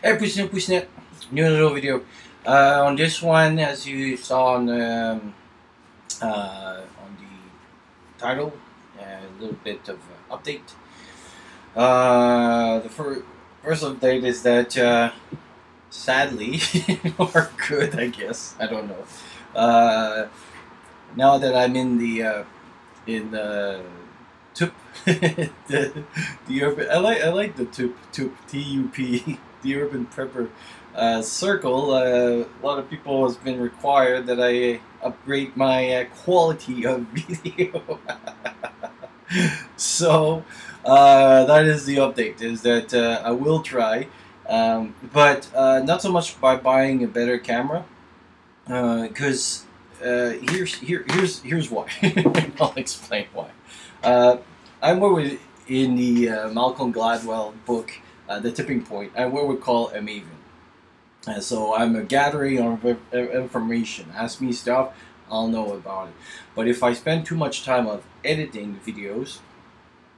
Hey, Pushnet, new little video. On this one, as you saw on the title, a little bit of update. The first update is that sadly, or good, I guess, I don't know. Now that I'm in the TUP, the urban. I like the TUP TUP the urban prepper circle. A lot of people has been required that I upgrade my quality of video. So that is the update. Is that I will try, but not so much by buying a better camera, because here's why. I'll explain why. Uh, I'm what we in the Malcolm Gladwell book, The Tipping Point. I'm what we call a maven. So I'm a gathering of information. Ask me stuff, I'll know about it. But if I spend too much time of editing videos,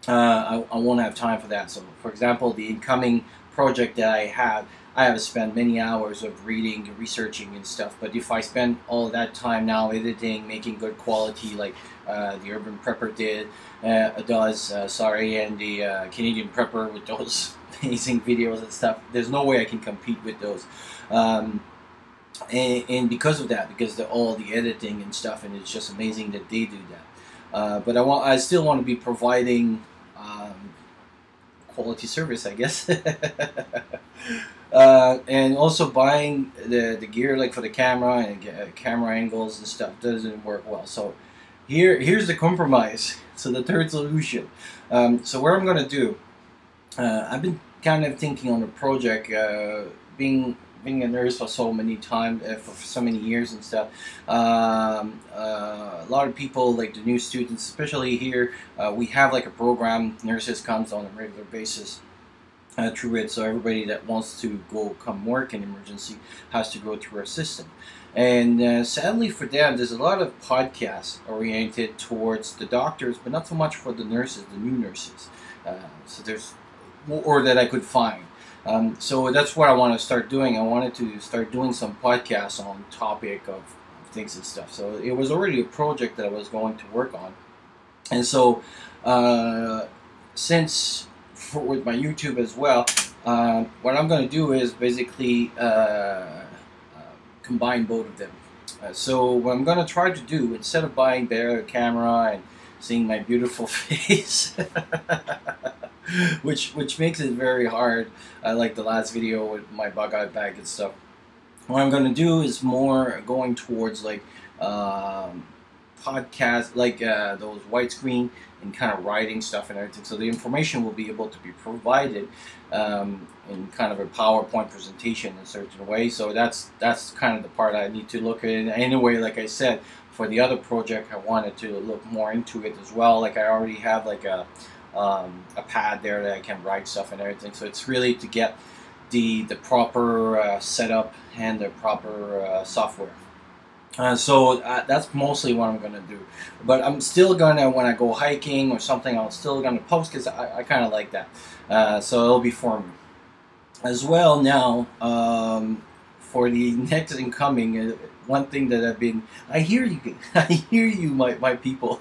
I won't have time for that. So, for example, the incoming project that I have spent many hours of reading, researching, and stuff. But if I spend all that time now editing, making good quality, like the Urban Prepper does, and the Canadian Prepper with those amazing videos and stuff, there's no way I can compete with those. Um, and because of that, because all the editing and stuff, and it's just amazing that they do that. But I still want to be providing quality service, I guess. And also buying the gear, like for the camera and camera angles and stuff, doesn't work well. So here's the compromise. So the third solution. So what I'm gonna do, I've been kind of thinking on the project, being a nurse for so many times, for so many years and stuff. A lot of people, like the new students, especially here, we have like a program. Nurses comes on a regular basis through it. So everybody that wants to come work in emergency has to go through our system. And sadly for them, there's a lot of podcasts oriented towards the doctors, but not so much for the nurses, the new nurses. So there's, or that I could find. So that's what I want to start doing. I wanted to start doing some podcasts on topic of things and stuff. So it was already a project that I was going to work on. And so since with my YouTube as well, what I'm going to do is basically combine both of them. So what I'm going to try to do, instead of buying better camera and seeing my beautiful face, which makes it very hard, like the last video with my bug-out bag and stuff. What I'm going to do is more going towards like podcast, like those widescreen and kind of writing stuff and everything. So the information will be able to be provided in kind of a PowerPoint presentation in a certain way. So that's kind of the part I need to look at. Anyway, like I said, for the other project, I wanted to look more into it as well. Like I already have like a pad there that I can write stuff and everything. So it's really to get the proper setup and the proper software. So that's mostly what I'm going to do. But I'm still going to, when I go hiking or something, I'm still going to post because I kind of like that. So it'll be for me. As well now, for the next incoming, one thing that I hear you, I hear you, my people.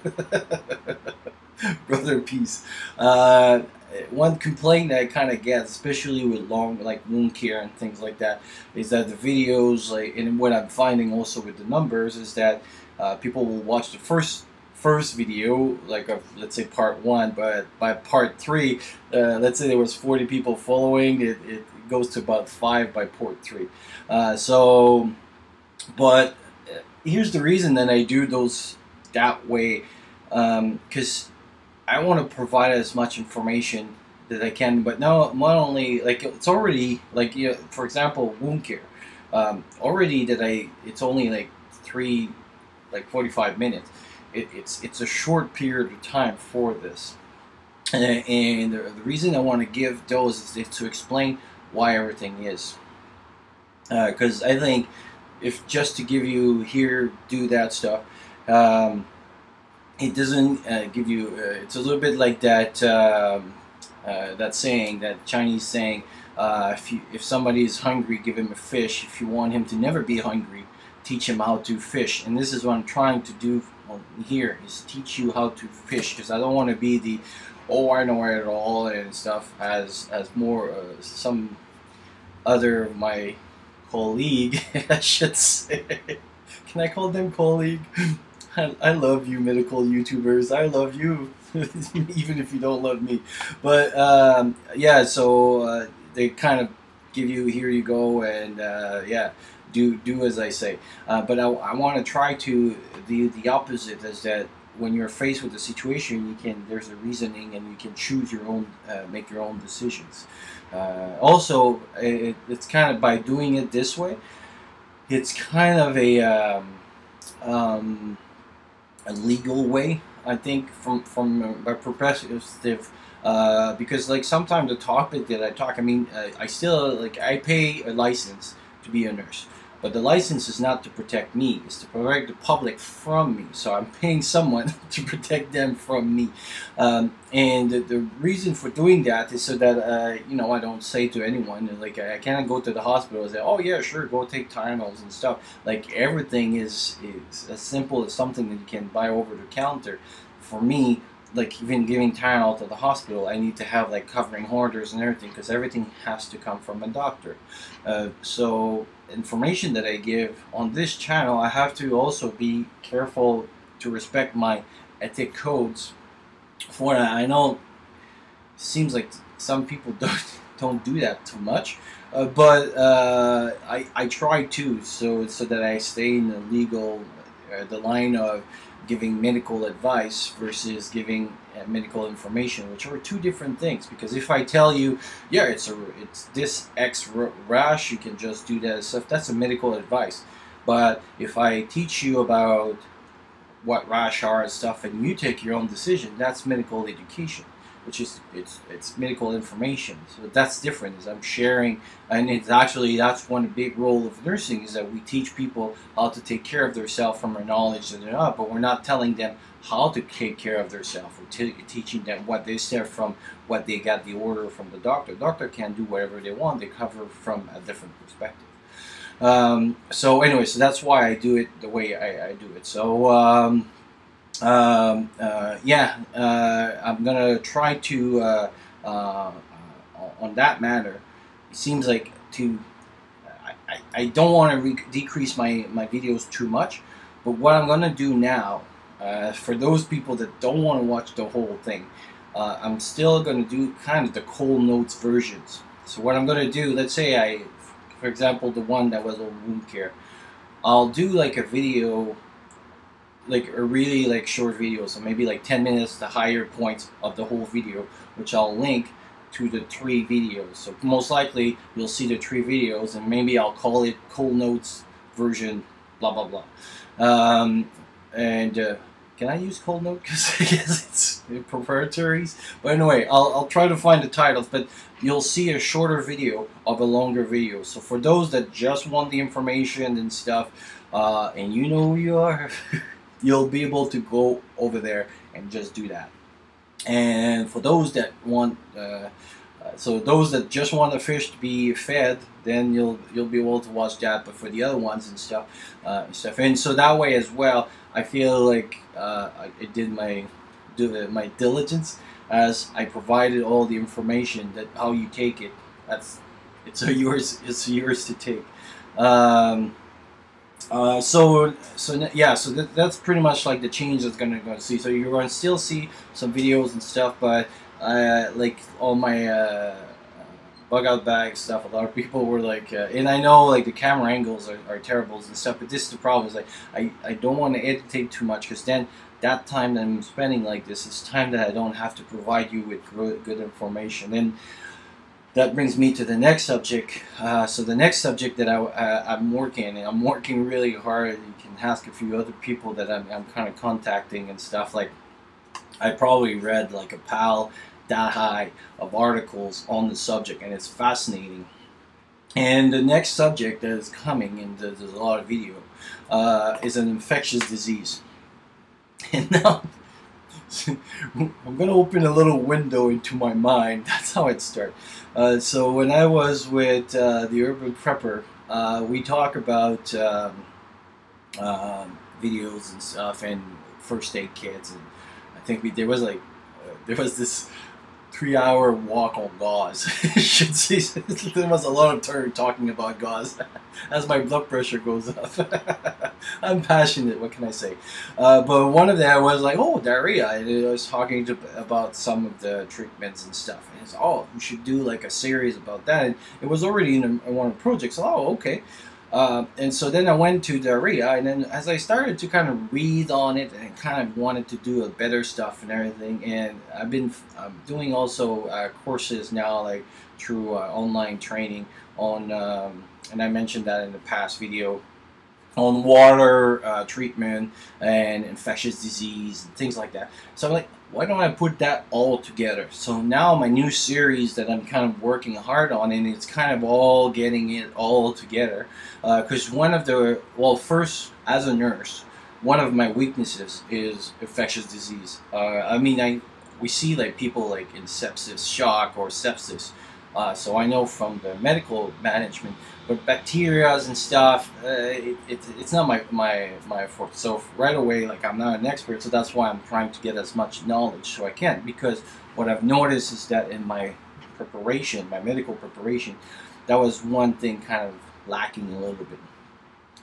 Brother, peace. One complaint that I kind of get, especially with long, like wound care and things like that, is that the videos, like, and what I'm finding also with the numbers, is that people will watch the first video, like of, let's say, part 1, but by part 3, let's say there was 40 people following, it goes to about 5 by part 3. But here's the reason that I do those that way, because I want to provide as much information that I can, but not only, like, it's already, like, you know, for example, wound care, already that it's only like 45 minutes. It's a short period of time for this, and the reason I want to give those is to explain why everything is, because I think if just to give you here, do that stuff, it doesn't give you, it's a little bit like that that saying, that Chinese saying, if somebody is hungry, give him a fish. If you want him to never be hungry, teach him how to fish. And this is what I'm trying to do here, is teach you how to fish, because I don't want to be the, oh, I know it all and stuff, as more some other of my colleague, I should say. Can I call them colleague? I love you, medical YouTubers. I love you, even if you don't love me. But yeah, so they kind of give you, here you go, and yeah, do as I say. But I want to try to the opposite, is that when you're faced with a situation, there's a reasoning, and you can choose your own, make your own decisions. Also, it's kind of, by doing it this way, it's kind of a legal way, I think, from a perspective, because like sometimes the topic that I talk, I mean, I still, like, I pay a license to be a nurse, but the license is not to protect me, it's to protect the public from me. So I'm paying someone to protect them from me, and the reason for doing that is so that you know, I don't say to anyone, like, I cannot go to the hospital and say, oh yeah, sure, go take Tylenols and stuff. Like, everything is as simple as something that you can buy over the counter. For me, like, even giving Tylenol to the hospital, I need to have like covering orders and everything, because everything has to come from a doctor. So information that I give on this channel, I have to also be careful to respect my ethic codes. For that, I know it seems like some people don't do that too much, but I try to, so that I stay in the legal, the line of giving medical advice versus giving medical information, which are two different things. Because if I tell you, yeah, it's this X rash, you can just do that stuff, that's a medical advice. But if I teach you about what rash are and stuff, and you take your own decision, that's medical education, which is it's medical information. So that's different, is I'm sharing, and it's actually, that's one big role of nursing, is that we teach people how to take care of themselves from our knowledge that they're not, but we're not telling them how to take care of themselves. We're teaching them what they said from what they got the order from the doctor. Doctor can do whatever they want, they cover from a different perspective. So anyway, so that's why I do it the way I do it. So yeah, I'm gonna try to on that matter. It seems like I don't want to decrease my videos too much, but what I'm gonna do now, for those people that don't want to watch the whole thing, I'm still gonna do kind of the cold notes versions. So what I'm gonna do, let's say for example, the one that was on wound care, I'll do like a video, like a really like short video, so maybe like 10 minutes, the higher points of the whole video, which I'll link to the 3 videos. So most likely you'll see the 3 videos, and maybe I'll call it cold notes version blah blah blah. Can I use cold note? Because I guess it's proprietaries. But anyway, I'll try to find the titles, but you'll see a shorter video of a longer video. So for those that just want the information and stuff, and you know who you are, you'll be able to go over there and just do that. And for those that want, so those that just want the fish to be fed, then you'll be able to watch that. But for the other ones and stuff, and so that way as well, I feel like I did my diligence, as I provided all the information that how you take it. It's yours to take. So that's pretty much like the change that's gonna see. So you're gonna still see some videos and stuff, but like all my bug out bag stuff, a lot of people were like, and I know like the camera angles are terrible and stuff, but this is the problem, is like I don't want to editate too much, because then that time that I'm spending like this is time that I don't have to provide you with good information. And that brings me to the next subject. So the next subject that I'm working really hard. You can ask a few other people that I'm kind of contacting and stuff. Like, I probably read like a pile that high of articles on the subject, and it's fascinating. And the next subject that is coming, and there's a lot of video, is an infectious disease. And now, I'm gonna open a little window into my mind. That's how it started. So when I was with the Urban Prepper, we talk about videos and stuff and first aid kits, and I think there was like there was this 3 hour walk on gauze. Should see there was a lot of turn talking about gauze as my blood pressure goes up. I'm passionate. What can I say? But one of them was like, oh, diarrhea. And I was talking about some of the treatments and stuff. And it's we should do like a series about that. And it was already in one of the projects. Oh, okay. And so then I went to diarrhea, and then as I started to kind of read on it and kind of wanted to do a better stuff and everything, and I've been doing also courses now, like through online training on, and I mentioned that in the past video, on water treatment and infectious disease and things like that. So I'm like, why don't I put that all together? So now my new series that I'm kind of working hard on, and it's kind of all getting it all together. Because one of the, well, first, as a nurse, one of my weaknesses is infectious disease. I mean, we see like people like in sepsis shock or sepsis. So I know from the medical management, but bacteria and stuff, it's not my forte. So right away, like I'm not an expert, so that's why I'm trying to get as much knowledge so I can. Because what I've noticed is that in my preparation, my medical preparation, that was one thing kind of lacking a little bit.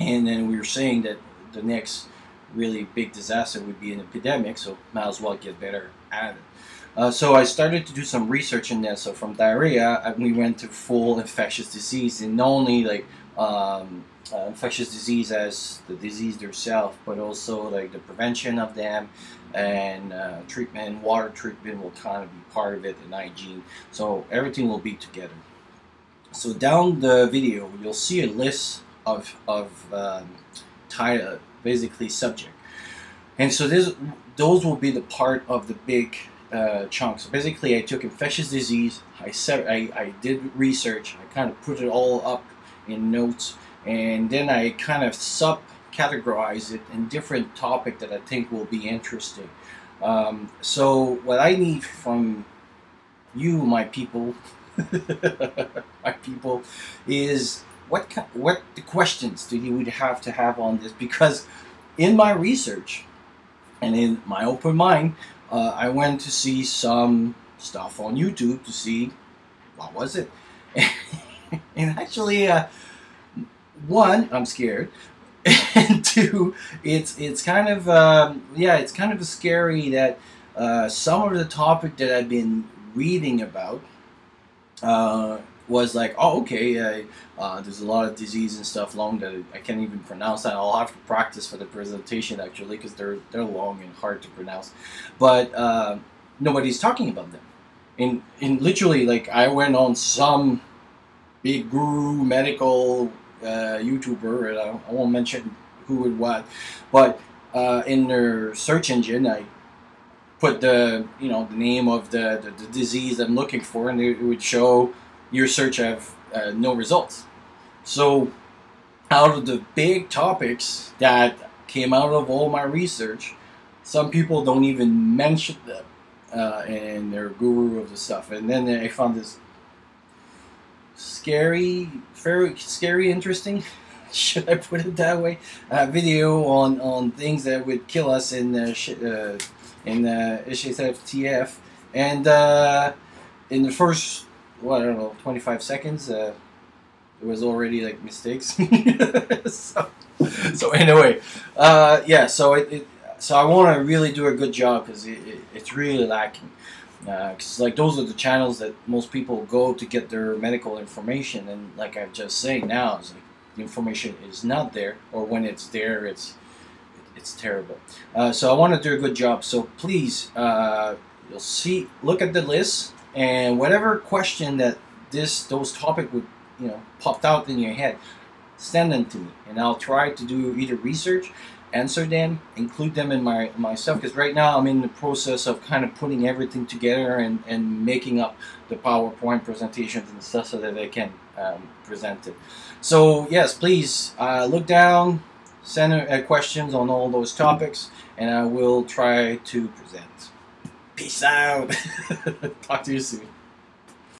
And then we were saying that the next really big disaster would be an epidemic, so might as well get better at it. So I started to do some research in this. So from diarrhea, we went to full infectious disease, and not only like infectious disease as the disease itself, but also like the prevention of them, and treatment, water treatment will kind of be part of it, and hygiene. So everything will be together. So down the video, you'll see a list of basically subject, and so those will be the part of the big chunk. So basically, I took infectious disease. I did research. I kind of put it all up in notes, and then I kind of categorize it in different topic that I think will be interesting. So what I need from you, my people, is what the questions do you would have to have on this, because in my research and in my open mind, I went to see some stuff on YouTube to see what was it. And actually, one, I'm scared, and two, it's kind of it's kind of scary that some of the topic that I've been reading about was like, oh, okay, there's a lot of disease and stuff long that I can't even pronounce, and I'll have to practice for the presentation actually, because they're long and hard to pronounce. But nobody's talking about them. In literally, like, I went on some big guru medical YouTuber, and I won't mention who and what, but in their search engine, I put the name of the disease I'm looking for, and it would show your search have no results. So out of the big topics that came out of all my research, some people don't even mention them and they're guru of the stuff. And then I found this scary, very scary, interesting, should I put it that way, video on things that would kill us in HYGIENE, and in the first, I don't know, 25 seconds, there was already like mistakes. so anyway, yeah. So I want to really do a good job, because it's really lacking. Because like those are the channels that most people go to get their medical information, and like I've just said now, it's like the information is not there, or when it's there, it's terrible. So I want to do a good job. So please, you'll look at the list, and whatever question that those topic would popped out in your head, send them to me, and I'll try to do either research, answer them, include them in my stuff. Because right now I'm in the process of kind of putting everything together and making up the PowerPoint presentations and stuff so that I can present it. So yes, please look down, send questions on all those topics, and I will try to present. Peace out. Talk to you soon.